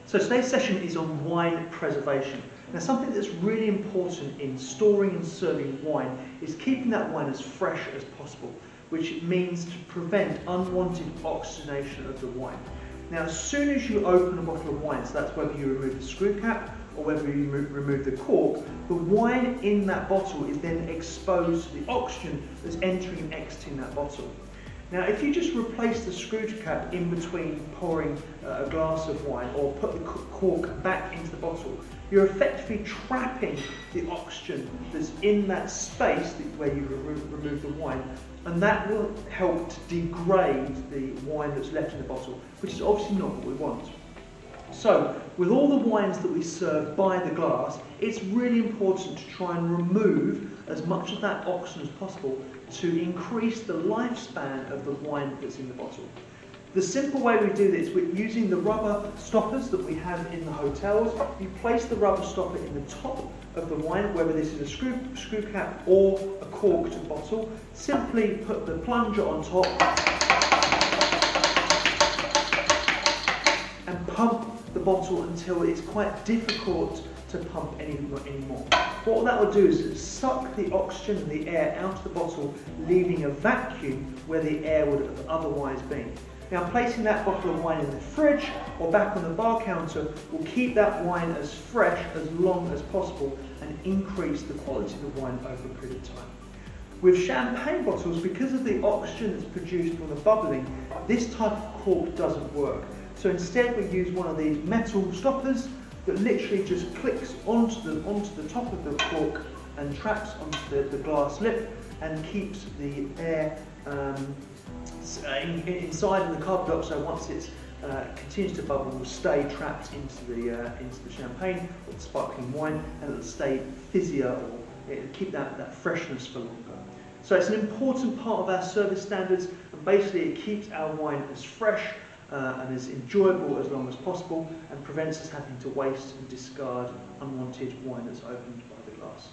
So today's session is on wine preservation. Now something that's really important in storing and serving wine is keeping that wine as fresh as possible, which means to prevent unwanted oxidation of the wine. Now as soon as you open a bottle of wine, so that's whether you remove the screw cap or whether you remove the cork, the wine in that bottle is then exposed to the oxygen that's entering and exiting that bottle. Now if you just replace the screw cap in between pouring a glass of wine or put the cork back into the bottle, you're effectively trapping the oxygen that's in that space where you remove the wine, and that will help to degrade the wine that's left in the bottle, which is obviously not what we want. So, with all the wines that we serve by the glass, it's really important to try and remove as much of that oxygen as possible to increase the lifespan of the wine that's in the bottle. The simple way we do this, we're using the rubber stoppers that we have in the hotels. You place the rubber stopper in the top of the wine, whether this is a screw cap or a corked bottle. Simply put the plunger on top and pump the bottle until it's quite difficult to pump anymore. What that will do is suck the oxygen and the air out of the bottle, leaving a vacuum where the air would have otherwise been. Now placing that bottle of wine in the fridge or back on the bar counter will keep that wine as fresh as long as possible and increase the quality of the wine over a period of time. With champagne bottles, because of the oxygen that's produced from the bubbling, this type of cork doesn't work. So instead we use one of these metal stoppers that literally just clicks onto the top of the cork and traps onto the glass lip and keeps the air inside, and the carbon dioxide, once it continues to bubble, will stay trapped into the champagne or the sparkling wine, and it'll stay fizzier, or it'll keep that freshness for longer. So it's an important part of our service standards, and basically it keeps our wine as fresh and as enjoyable as long as possible, and prevents us having to waste and discard unwanted wine that's opened by the glass.